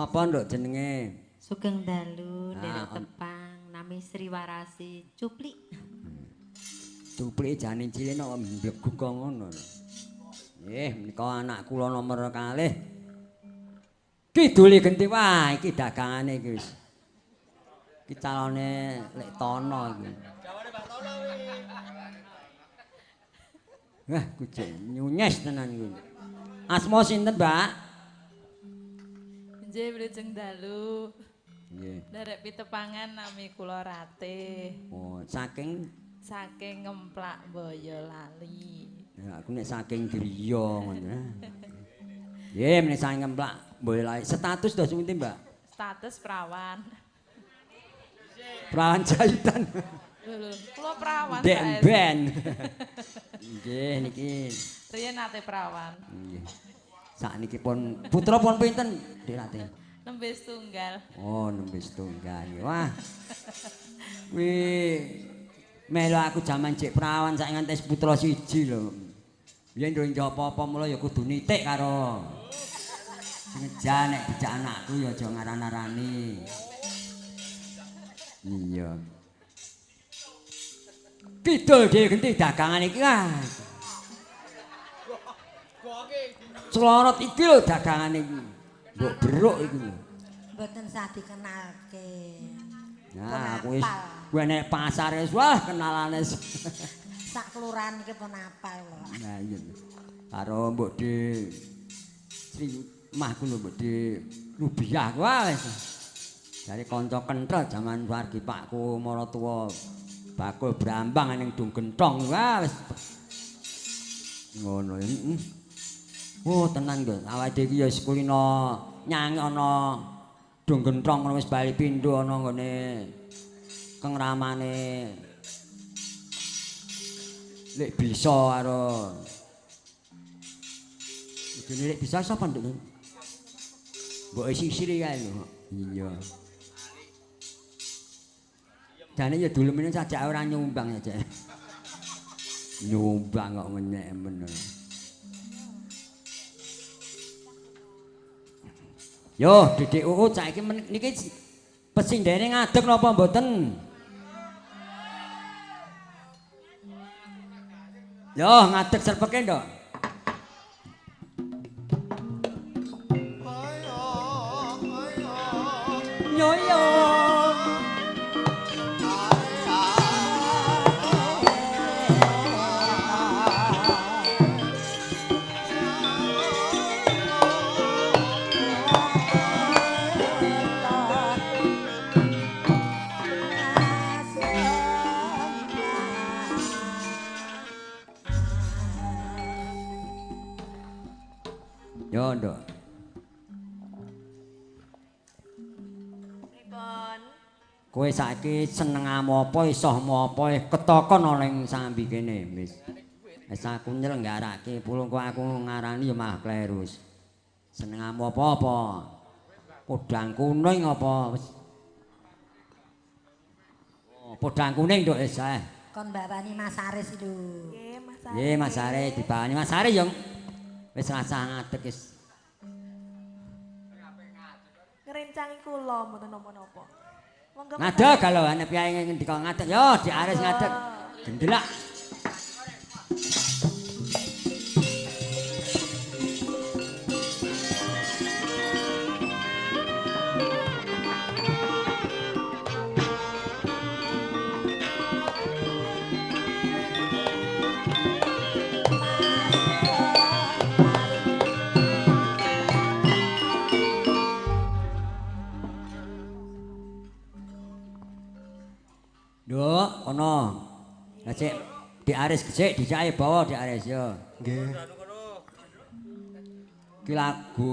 Sapa nduk jenenge? Sugeng dalu nderek tepang nami Sri Warasi Cuplik. Cuplike jane cilik kok mbleguk kok ngono. Nggih, menika anak kula nomor kalih. Kiduli genti wah iki dagangane iki wis. Iki calone lek tono iki. Jawane Mbak Tono kuwi. Wah, kucuk nyunyes tenan kuwi. Asma sinten, Mbak? Nggih, Wilujeng dalu. Nggih. Nderek pitepangan nami kula Ratih. Oh, saking Ngemplak Boyolali. ya aku nek saking griya ngono. Nggih, menek saking ngemplak Boyolali. Status dos pundi, Mbak? Status perawan. Perawan jahitan. Lho, kula perawan. Dek ben. Nggih niki. Riyen nate perawan. Nggih. Sakniki pun putra pun pinten, Dik Ratih? Nembe setunggal. Oh, nembe setunggal. Wah. Wih. Melu aku jaman cek perawan sak nganti putra siji lho. Biyen yo apa-apa mula ya kudu nitik karo ngejan nek dijak anakku ya aja ngaran-arani. Iya. Kidul dhewe genti dagangan iki ah. Celorot iki lho dagangan iki. Mbok beruk iki. Mboten sah dikenalke. Nah, aku wis gue nek pasar wis wah kenalane. Sak kelurahan iki pun apal lho. Nah iya. Karo Mbok Di Sri Mahku lho Mbok Di Rubiah wah wis. Dari kanca kenthel jaman wargi Pakku Maratuwa bakul brambang ning Dung Gentong wah wis. Ngono. Oh tenan lho awake iki ya kulino nyanyi ana Dung Gentong wis bali pindho ana nggone kengramane lek bisa karo jenenge lek bisa sapa nduk mbok sisiri kae lho iya jane ya dulemene sajak ora nyumbang ya Cek nyumbang kok menyek men yo Didik Uut saiki niki pesindene ngadeg napa mboten? Yo ngadeg serpeke ndok. Yo yo. Yo nduk. Pripun? Kowe saiki seneng apa isoh apa ketokon ana ning sambi kene wis. Wis aku nyelenggarake pulungku aku ngarani ya malah kleru wis. Seneng apa-apa. Podang kuning apa wis. Oh, podang kuning nduk wis ae. Kon mbawani Mas Aris lho. Nggih, Mas. Nggih Mas Aris dibawani Mas Aris yo. Wis rasah ngadeg wis. Ngrencangi kula mboten napa-napa. Monggo. Ngadeg kalau ana piye ngendika ngadeg yo di Aris ngadeg. Gendelak. Nduk, kono. Lah cek di Aris gecek dijake bawa di Aris yo. Nggih. Ki lagu